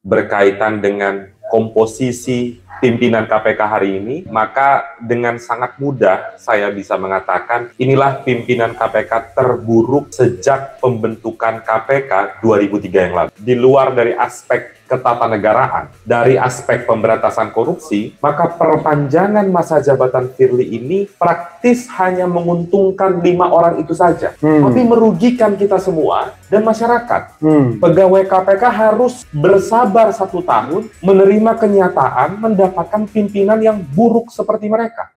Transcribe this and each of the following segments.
berkaitan dengan komposisi pimpinan KPK hari ini, maka dengan sangat mudah saya bisa mengatakan inilah pimpinan KPK terburuk sejak pembentukan KPK 2003 yang lalu. Di luar dari aspek ketatanegaraan, dari aspek pemberantasan korupsi, maka perpanjangan masa jabatan Firly ini praktis hanya menguntungkan 5 orang itu saja, tapi merugikan kita semua dan masyarakat. Pegawai KPK harus bersabar 1 tahun menerima kenyataan mendapatkan pimpinan yang buruk seperti mereka.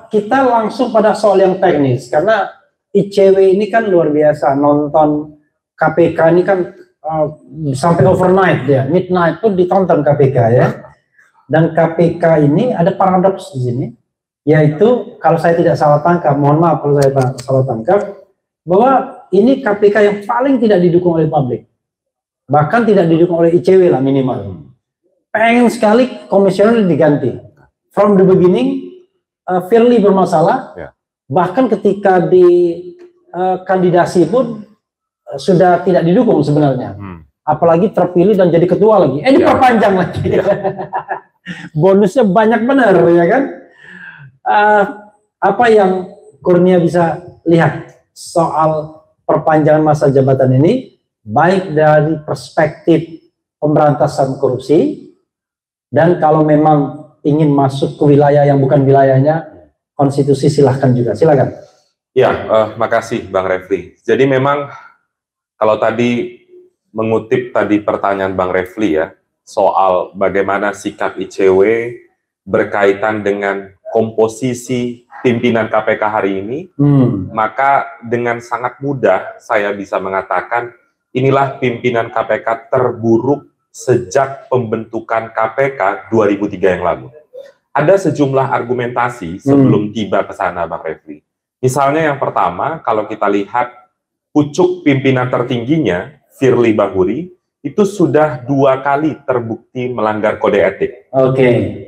Kita langsung pada soal yang teknis, karena ICW ini kan luar biasa, nonton KPK ini kan sampai overnight ya, midnight pun ditonton KPK ya. Dan KPK ini ada paradoks di sini, yaitu kalau saya tidak salah tangkap, mohon maaf kalau saya salah tangkap, bahwa ini KPK yang paling tidak didukung oleh publik, bahkan tidak didukung oleh ICW lah minimal. Pengen sekali komisioner diganti. From the beginning, Firly bermasalah, bahkan ketika di kandidasi pun sudah tidak didukung sebenarnya, apalagi terpilih dan jadi ketua lagi, diperpanjang lagi, bonusnya banyak benar ya kan. Apa yang Kurnia bisa lihat soal perpanjangan masa jabatan ini, baik dari perspektif pemberantasan korupsi, dan kalau memang ingin masuk ke wilayah yang bukan wilayahnya konstitusi, silahkan juga, silakan. Ya, makasih Bang Refli. Jadi memang kalau tadi mengutip tadi pertanyaan Bang Refli ya, soal bagaimana sikap ICW berkaitan dengan komposisi pimpinan KPK hari ini, maka dengan sangat mudah saya bisa mengatakan inilah pimpinan KPK terburuk sejak pembentukan KPK 2003 yang lalu. Ada sejumlah argumentasi sebelum tiba ke sana, Bang Refli. Misalnya yang pertama, kalau kita lihat pucuk pimpinan tertingginya, Firly Bahuri, itu sudah 2 kali terbukti melanggar kode etik.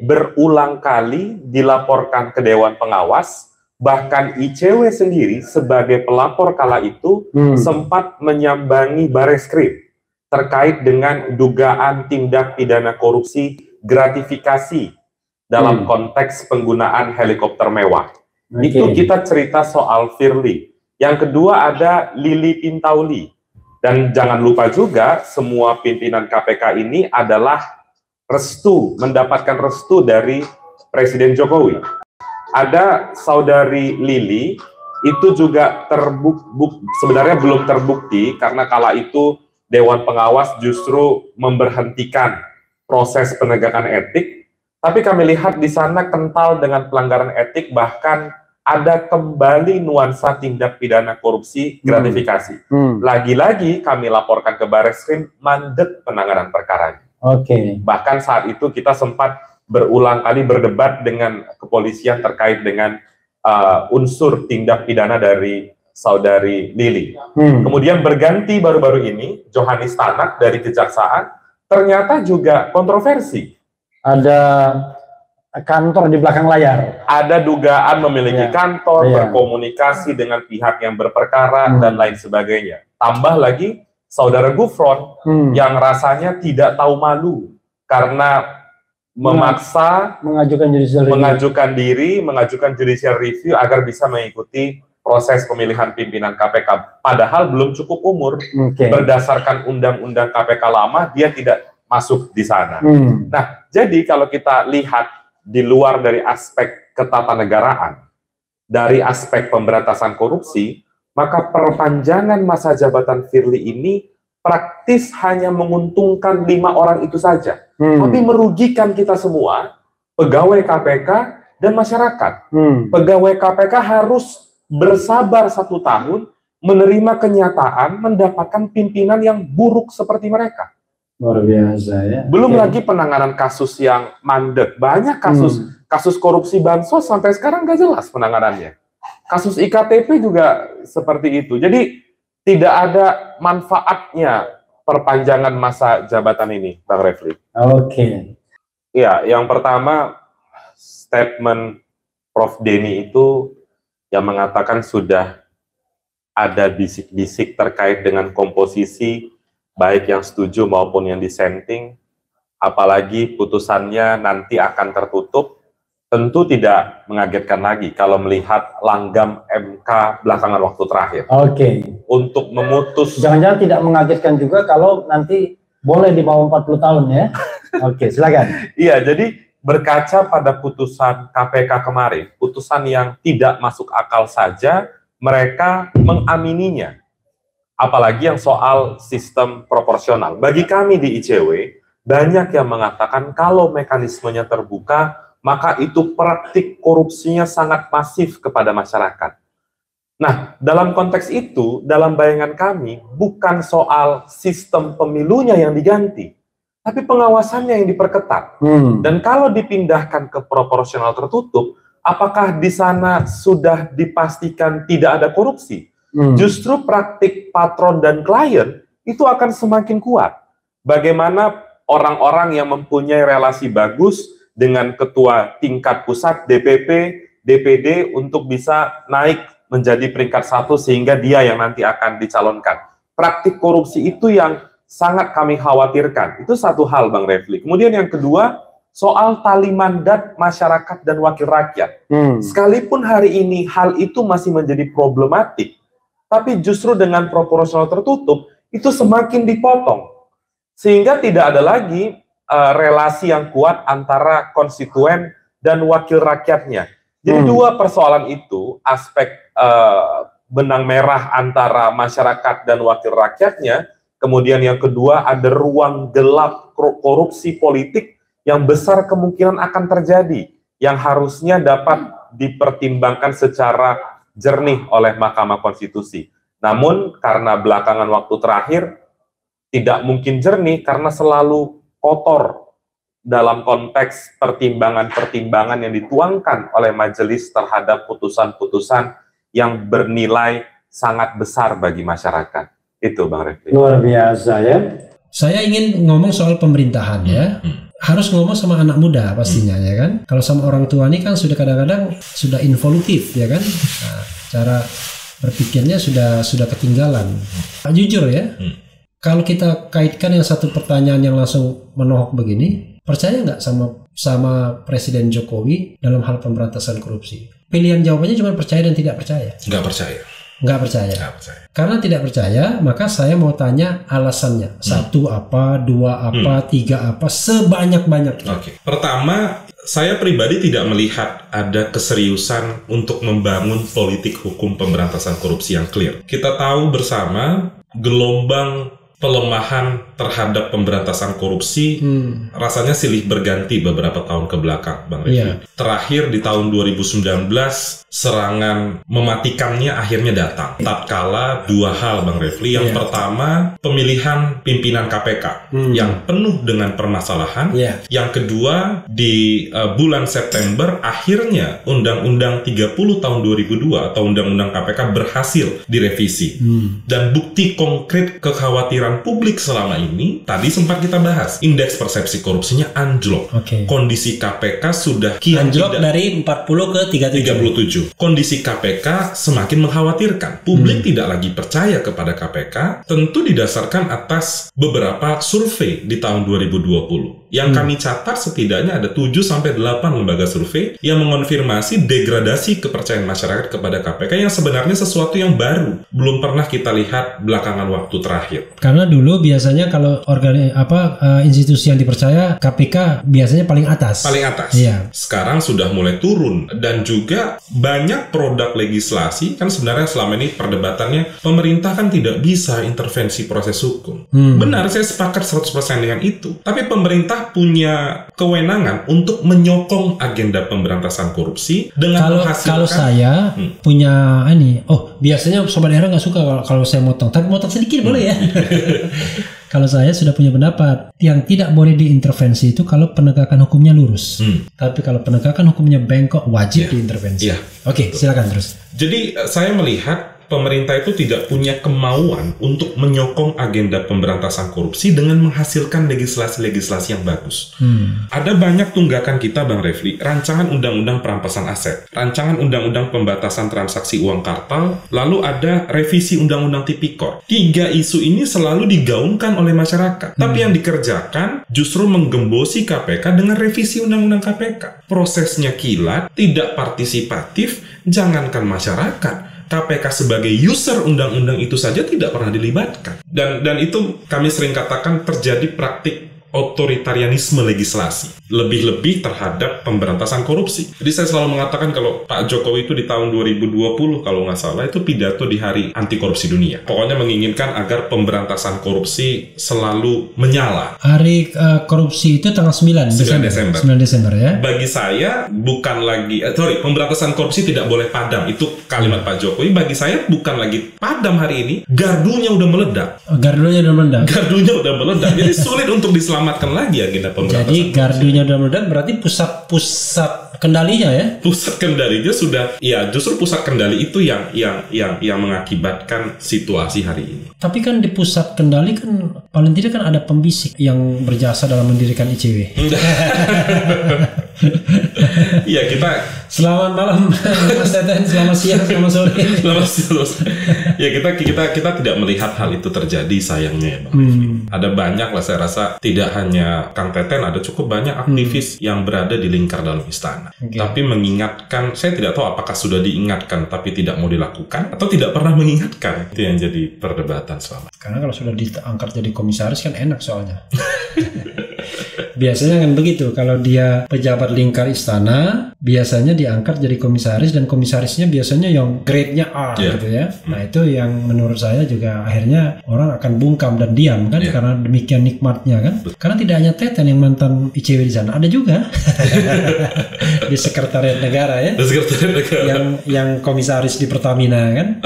Berulang kali dilaporkan ke Dewan Pengawas, bahkan ICW sendiri sebagai pelapor kala itu sempat menyambangi Bareskrim terkait dengan dugaan tindak pidana korupsi gratifikasi dalam konteks penggunaan helikopter mewah. Itu kita cerita soal Firly. Yang kedua ada Lili Pintauli. Dan jangan lupa juga semua pimpinan KPK ini adalah mendapatkan restu dari Presiden Jokowi. Ada saudari Lili, itu juga sebenarnya belum terbukti karena kala itu Dewan Pengawas justru memberhentikan proses penegakan etik, tapi kami lihat di sana kental dengan pelanggaran etik, bahkan ada kembali nuansa tindak pidana korupsi gratifikasi. Lagi-lagi kami laporkan ke Barreskrim mandek penanganan perkaranya. Bahkan saat itu kita sempat berulang kali berdebat dengan kepolisian terkait dengan unsur tindak pidana dari saudari Lili. Kemudian berganti baru-baru ini, Johanis Tanak dari Kejaksaan, ternyata juga kontroversi. Ada kantor di belakang layar. Ada dugaan memiliki kantor, berkomunikasi dengan pihak yang berperkara, dan lain sebagainya. Tambah lagi, Saudara Gufron yang rasanya tidak tahu malu karena memaksa mengajukan judicial review agar bisa mengikuti proses pemilihan pimpinan KPK. Padahal belum cukup umur. Berdasarkan undang-undang KPK lama, dia tidak masuk di sana. Nah, jadi kalau kita lihat di luar dari aspek ketatanegaraan, dari aspek pemberantasan korupsi, maka perpanjangan masa jabatan Firly ini praktis hanya menguntungkan 5 orang itu saja, tapi merugikan kita semua, pegawai KPK dan masyarakat. Pegawai KPK harus bersabar 1 tahun, menerima kenyataan, mendapatkan pimpinan yang buruk seperti mereka. Luar biasa ya. Belum lagi penanganan kasus yang mandek. Banyak kasus korupsi bansos sampai sekarang nggak jelas penanganannya. Kasus IKTP juga seperti itu. Jadi tidak ada manfaatnya perpanjangan masa jabatan ini, Bang Refli. Ya, yang pertama statement Prof. Denny itu yang mengatakan sudah ada bisik-bisik terkait dengan komposisi baik yang setuju maupun yang dissenting, apalagi putusannya nanti akan tertutup, tentu tidak mengagetkan lagi kalau melihat langgam MK belakangan waktu terakhir. Untuk memutus. Jangan-jangan tidak mengagetkan juga kalau nanti boleh di bawah 40 tahun ya. Silakan. Iya, jadi berkaca pada putusan KPK kemarin, putusan yang tidak masuk akal saja, mereka mengamininya. Apalagi yang soal sistem proporsional. Bagi kami di ICW, banyak yang mengatakan kalau mekanismenya terbuka, maka itu praktik korupsinya sangat masif kepada masyarakat. Nah, dalam konteks itu, dalam bayangan kami, bukan soal sistem pemilunya yang diganti, tapi pengawasannya yang diperketat. Dan kalau dipindahkan ke proporsional tertutup, apakah di sana sudah dipastikan tidak ada korupsi? Justru praktik patron dan klien itu akan semakin kuat. Bagaimana orang-orang yang mempunyai relasi bagus dengan ketua tingkat pusat, DPP, DPD untuk bisa naik menjadi peringkat 1 sehingga dia yang nanti akan dicalonkan. Praktik korupsi itu yang sangat kami khawatirkan. Itu satu hal, Bang Refli. Kemudian yang kedua, soal tali mandat masyarakat dan wakil rakyat. Sekalipun hari ini hal itu masih menjadi problematik, tapi justru dengan proporsional tertutup, itu semakin dipotong. Sehingga tidak ada lagi relasi yang kuat antara konstituen dan wakil rakyatnya. Jadi dua persoalan itu, aspek benang merah antara masyarakat dan wakil rakyatnya, kemudian yang kedua ada ruang gelap korupsi politik yang besar kemungkinan akan terjadi, yang harusnya dapat dipertimbangkan secara jernih oleh Mahkamah Konstitusi. Namun karena belakangan waktu terakhir tidak mungkin jernih karena selalu kotor dalam konteks pertimbangan-pertimbangan yang dituangkan oleh majelis terhadap putusan-putusan yang bernilai sangat besar bagi masyarakat. Itu Bang Refli. Luar biasa ya. Saya ingin ngomong soal pemerintahan ya. Harus ngomong sama anak muda pastinya ya kan. Kalau sama orang tua ini kan sudah kadang-kadang sudah involutif ya kan. Nah, cara berpikirnya sudah ketinggalan. Jujur ya. Kalau kita kaitkan yang satu pertanyaan yang langsung menohok begini, percaya nggak sama Presiden Jokowi dalam hal pemberantasan korupsi? Pilihan jawabannya cuma percaya dan tidak percaya. Nggak percaya. Nggak percaya. Karena tidak percaya, maka saya mau tanya alasannya. 1 apa, 2 apa, 3 apa, sebanyak-banyaknya. Pertama, saya pribadi tidak melihat ada keseriusan untuk membangun politik hukum pemberantasan korupsi yang clear. Kita tahu bersama gelombang pelemahan terhadap pemberantasan korupsi rasanya silih berganti beberapa tahun ke belakang, Bang Refli. Terakhir di tahun 2019, serangan mematikannya akhirnya datang. Tatkala dua hal, Bang Refli. Yang pertama, pemilihan pimpinan KPK yang penuh dengan permasalahan. Yang kedua, di bulan September akhirnya Undang-Undang 30 tahun 2002 atau Undang-Undang KPK berhasil direvisi. Dan bukti konkret kekhawatiran publik selama ini tadi sempat kita bahas. Indeks persepsi korupsinya anjlok. Kondisi KPK sudah kian anjlok dari 40 ke 37. Kondisi KPK semakin mengkhawatirkan. Publik tidak lagi percaya kepada KPK, tentu didasarkan atas beberapa survei di tahun 2020. Yang kami catat setidaknya ada 7-8 lembaga survei yang mengonfirmasi degradasi kepercayaan masyarakat kepada KPK yang sebenarnya sesuatu yang baru, belum pernah kita lihat belakangan waktu terakhir. Karena dulu biasanya kalau institusi yang dipercaya, KPK biasanya paling atas. Paling atas. Sekarang sudah mulai turun, dan juga banyak produk legislasi kan sebenarnya selama ini perdebatannya pemerintah kan tidak bisa intervensi proses hukum. Benar, saya sepakat 100% dengan itu. Tapi pemerintah punya kewenangan untuk menyokong agenda pemberantasan korupsi dengan menghasilkan. Kalau saya punya biasanya sobat era nggak suka kalau saya motong, tapi motong sedikit boleh ya. Kalau saya sudah punya pendapat, yang tidak boleh diintervensi itu kalau penegakan hukumnya lurus. Tapi kalau penegakan hukumnya bengkok, wajib diintervensi. Oke, silakan terus. Jadi saya melihat pemerintah itu tidak punya kemauan untuk menyokong agenda pemberantasan korupsi dengan menghasilkan legislasi-legislasi yang bagus. Ada banyak tunggakan kita, Bang Refli, rancangan undang-undang perampasan aset, rancangan undang-undang pembatasan transaksi uang kartal, lalu ada revisi undang-undang tipikor. 3 isu ini selalu digaungkan oleh masyarakat. Tapi yang dikerjakan justru menggembosi KPK dengan revisi undang-undang KPK. Prosesnya kilat, tidak partisipatif, jangankan masyarakat. KPK sebagai user undang-undang itu saja tidak pernah dilibatkan. Dan itu kami sering katakan terjadi praktik otoritarianisme legislasi, lebih-lebih terhadap pemberantasan korupsi. Jadi saya selalu mengatakan kalau Pak Jokowi itu di tahun 2020 kalau nggak salah itu pidato di Hari Anti Korupsi Dunia. Pokoknya menginginkan agar pemberantasan korupsi selalu menyala. Hari korupsi itu tanggal 9 Desember ya. Bagi saya bukan lagi pemberantasan korupsi tidak boleh padam. Itu kalimat Pak Jokowi. Bagi saya bukan lagi padam hari ini, gardunya udah meledak. Gardunya udah meledak. Jadi sulit untuk diselamatkan lagi agenda pemberantasan. Jadi gardunya udah meledak berarti pusat kendalinya ya? Pusat kendalinya sudah, justru pusat kendali itu yang mengakibatkan situasi hari ini. Tapi kan di pusat kendali kan paling tidak kan ada pembisik yang berjasa dalam mendirikan ICW. Iya, kita selamat malam Mas Teten, selamat siang, selamat sore. Ya kita tidak melihat hal itu terjadi sayangnya ya, Bang. Ada banyak lah, saya rasa tidak hanya Kang Teten, ada cukup banyak aktivis yang berada di lingkar dalam istana. Tapi mengingatkan, saya tidak tahu apakah sudah diingatkan tapi tidak mau dilakukan atau tidak pernah mengingatkan. Itu yang jadi perdebatan selama. Karena kalau sudah diangkat jadi komisaris kan enak soalnya. Biasanya kan begitu, kalau dia pejabat lingkar istana, biasanya diangkat jadi komisaris, dan komisarisnya biasanya yang grade-nya A gitu ya. Nah itu yang menurut saya juga akhirnya orang akan bungkam dan diam kan, karena demikian nikmatnya kan. Karena tidak hanya Teten yang mantan ICW di sana, ada juga di Sekretariat Negara ya. Yang komisaris di Pertamina kan.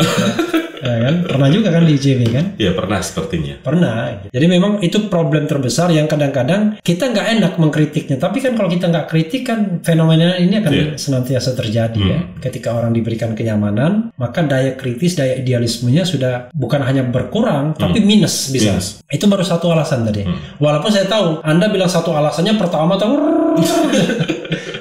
Ya kan? Pernah juga kan di ICW kan? Ya pernah sepertinya. Pernah. Jadi memang itu problem terbesar yang kadang-kadang kita nggak enak mengkritiknya. Tapi kan kalau kita nggak kritik kan fenomena ini akan senantiasa terjadi ya. Ketika orang diberikan kenyamanan, maka daya kritis, daya idealismenya sudah bukan hanya berkurang, tapi minus bisa. Itu baru satu alasan tadi. Walaupun saya tahu Anda bilang satu alasannya pertama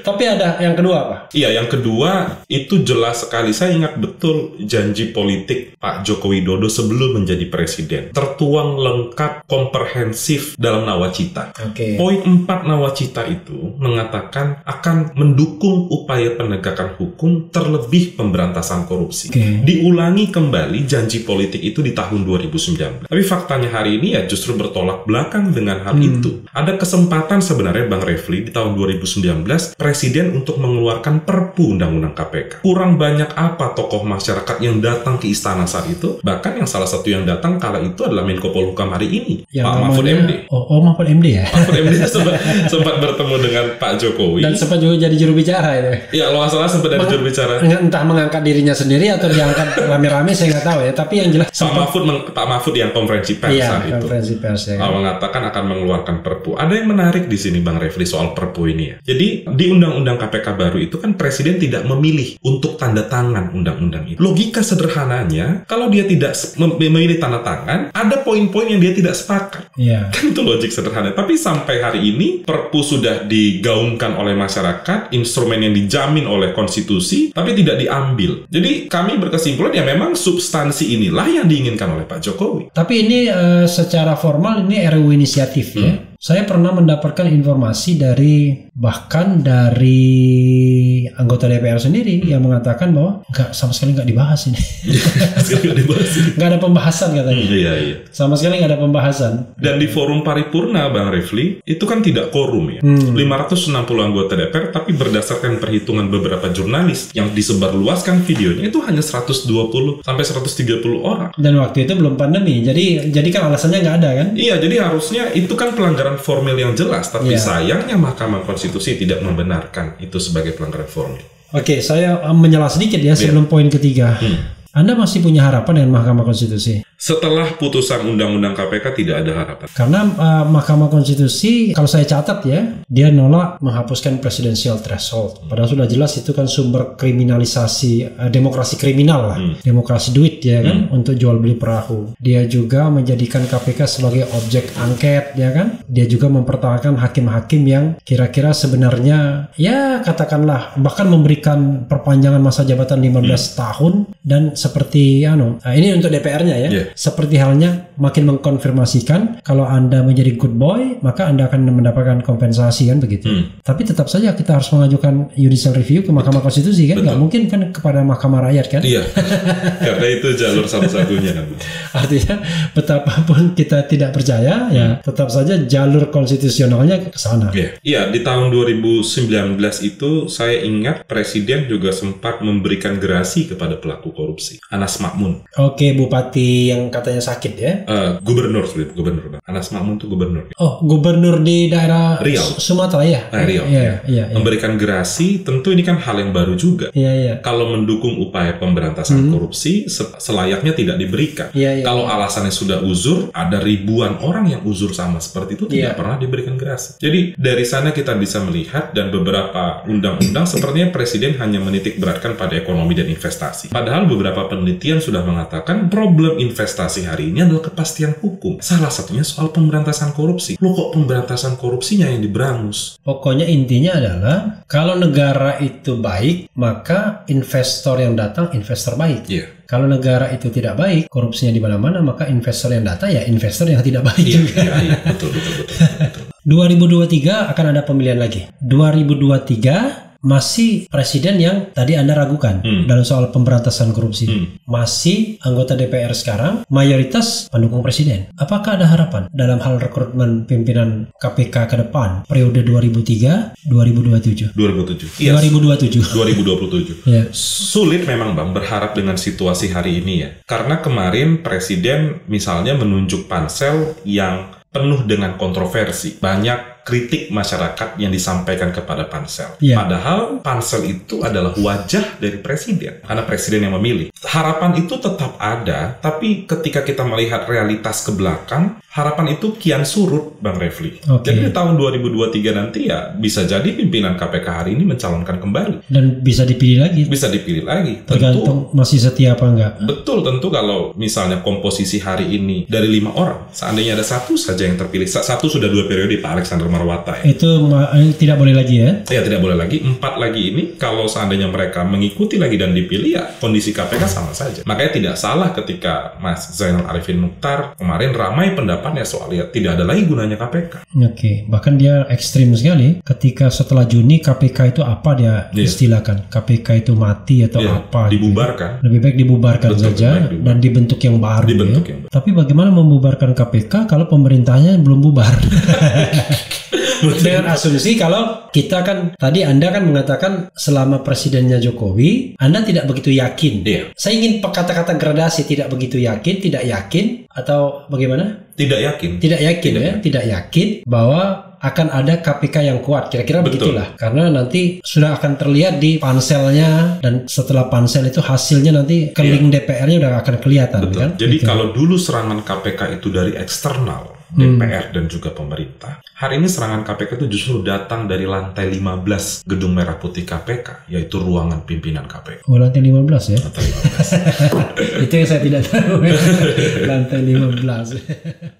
tapi ada yang kedua apa? Iya, yang kedua itu jelas sekali. Saya ingat betul janji politik Pak Joko Widodo sebelum menjadi presiden. Tertuang lengkap, komprehensif dalam Nawacita. Poin 4 Nawacita itu mengatakan akan mendukung upaya penegakan hukum terlebih pemberantasan korupsi. Diulangi kembali janji politik itu di tahun 2019. Tapi faktanya hari ini ya justru bertolak belakang dengan hal itu. Ada kesempatan sebenarnya Bang Refli di tahun 2019 Presiden untuk mengeluarkan Perpu Undang-Undang KPK. Kurang banyak apa tokoh masyarakat yang datang ke istana saat itu? Bahkan yang salah satu yang datang kala itu adalah Menko Polhukam hari ini, yang Pak Mahfud MD. Mahfud MD ya. Mahfud MD sempat bertemu dengan Pak Jokowi. Dan sempat juga jadi juru bicara itu. Ya, kalau nggak salah sempat jadi juru bicara. Entah mengangkat dirinya sendiri atau diangkat rame-rame, saya nggak tahu ya. Tapi yang jelas Pak Mahfud yang konferensi pers saat itu. Konferensi pers ya. Mengatakan akan mengeluarkan Perpu. Ada yang menarik di sini Bang Refli soal Perpu ini ya. Jadi di Undang-Undang KPK baru itu kan Presiden tidak memilih untuk tanda tangan undang-undang itu. Logika sederhananya, kalau dia tidak memilih tanda tangan, ada poin-poin yang dia tidak sepakat. Iya. Kan itu logik sederhana. Tapi sampai hari ini Perpu sudah digaungkan oleh masyarakat, instrumen yang dijamin oleh konstitusi, tapi tidak diambil. Jadi kami berkesimpulan ya memang substansi inilah yang diinginkan oleh Pak Jokowi. Tapi ini secara formal ini RUU inisiatif ya. Saya pernah mendapatkan informasi bahkan dari anggota DPR sendiri yang mengatakan bahwa sama sekali nggak dibahas ini. Nggak ada pembahasan katanya. Iya. Sama sekali nggak ada pembahasan. Dan di forum paripurna Bang Refli itu kan tidak quorum ya. 560 anggota DPR, tapi berdasarkan perhitungan beberapa jurnalis yang disebarluaskan videonya itu hanya 120 sampai 130 orang. Dan waktu itu belum pandemi. Jadi kan alasannya nggak ada kan? Iya, jadi harusnya itu kan pelanggaran formil yang jelas, tapi sayangnya Mahkamah Konstitusi tidak membenarkan itu sebagai pelanggaran formil. Oke, saya menyela sedikit ya sebelum poin ketiga. Anda masih punya harapan dengan Mahkamah Konstitusi? Setelah putusan Undang-Undang KPK tidak ada harapan. Karena Mahkamah Konstitusi, kalau saya catat ya, dia nolak menghapuskan presidensial threshold. Padahal sudah jelas itu kan sumber kriminalisasi demokrasi kriminal lah, demokrasi duit ya kan, untuk jual beli perahu. Dia juga menjadikan KPK sebagai objek angket ya kan. Dia juga mempertahankan hakim-hakim yang kira-kira sebenarnya ya katakanlah bahkan memberikan perpanjangan masa jabatan 15 tahun dan seperti ini untuk DPR-nya ya. Seperti halnya makin mengkonfirmasikan kalau Anda menjadi good boy, maka Anda akan mendapatkan kompensasi kan begitu. Tapi tetap saja kita harus mengajukan judicial review ke Mahkamah Konstitusi kan, nggak mungkin kan kepada Mahkamah Rakyat kan? Iya, karena itu jalur satu-satunya kan. Artinya betapapun kita tidak percaya, ya tetap saja jalur konstitusionalnya ke sana. Iya, di tahun 2019 itu saya ingat Presiden juga sempat memberikan gerasi kepada pelaku korupsi, Anas Makmun. Oke, Bupati yang katanya sakit ya? Gubernur. Anas Makmun itu gubernur. Oh, gubernur di daerah Riau, Sumatera ya? Riau. Iya. Memberikan gerasi, tentu ini kan hal yang baru juga. Iya. Kalau mendukung upaya pemberantasan korupsi, selayaknya tidak diberikan. Kalau alasannya sudah uzur, ada ribuan orang yang uzur sama seperti itu tidak pernah diberikan gerasi. Jadi dari sana kita bisa melihat dan beberapa undang-undang sepertinya Presiden hanya menitik beratkan pada ekonomi dan investasi. Padahal beberapa penelitian sudah mengatakan problem investasi hari ini adalah kepastian hukum. Salah satunya soal pemberantasan korupsi. Loh kok pemberantasan korupsinya yang diberangus? Pokoknya intinya adalah kalau negara itu baik, maka investor yang datang investor baik. Kalau negara itu tidak baik, korupsinya di mana-mana, maka investor yang datang ya investor yang tidak baik juga. Iya, betul. 2023 akan ada pemilihan lagi. 2023 masih presiden yang tadi Anda ragukan dalam soal pemberantasan korupsi. Masih anggota DPR sekarang mayoritas pendukung presiden. Apakah ada harapan dalam hal rekrutmen pimpinan KPK ke depan periode 2003-2027? 2027. Sulit memang Bang berharap dengan situasi hari ini ya. Karena kemarin presiden misalnya menunjuk pansel yang penuh dengan kontroversi. Banyak kritik masyarakat yang disampaikan kepada pansel. Padahal pansel itu adalah wajah dari presiden. Karena presiden yang memilih. Harapan itu tetap ada, tapi ketika kita melihat realitas ke belakang, harapan itu kian surut, Bang Refli. Jadi di tahun 2023 nanti ya bisa jadi pimpinan KPK hari ini mencalonkan kembali. Dan bisa dipilih lagi. Tentu Tergantung masih setia apa enggak. Betul, tentu kalau misalnya komposisi hari ini dari 5 orang, seandainya ada satu saja yang terpilih. Satu sudah 2 periode, Pak Alexander Marwata ya. Itu tidak boleh lagi ya? Ya, tidak boleh lagi. 4 lagi ini kalau seandainya mereka mengikuti lagi dan dipilih ya kondisi KPK sama saja. Makanya tidak salah ketika Mas Zainal Arifin Mokhtar kemarin ramai pendapatnya soal ya tidak ada lagi gunanya KPK. Bahkan dia ekstrim sekali ketika setelah Juni KPK itu apa dia istilahkan. KPK itu mati atau apa. Dibubarkan. Lebih baik dibubarkan saja dan dibentuk yang baru. Tapi bagaimana membubarkan KPK kalau pemerintahnya belum bubar? Dengan asumsi kalau kita kan tadi Anda kan mengatakan selama presidennya Jokowi, Anda tidak begitu yakin. Iya. Saya ingin kata-kata gradasi, tidak begitu yakin, tidak yakin, atau bagaimana? Tidak yakin. Tidak yakin ya, tidak yakin bahwa akan ada KPK yang kuat, kira-kira Betul. begitulah. Karena nanti sudah akan terlihat di panselnya, dan setelah pansel itu hasilnya nanti ke link DPR-nya udah akan kelihatan. Betul. Kan? Jadi Gitu. kalau dulu serangan KPK itu dari eksternal, DPR dan juga pemerintah, hari ini serangan KPK itu justru datang dari lantai 15 Gedung Merah Putih KPK, yaitu ruangan pimpinan KPK. Oh, lantai 15 ya? Lantai 15. Itu yang saya tidak tahu. Lantai 15.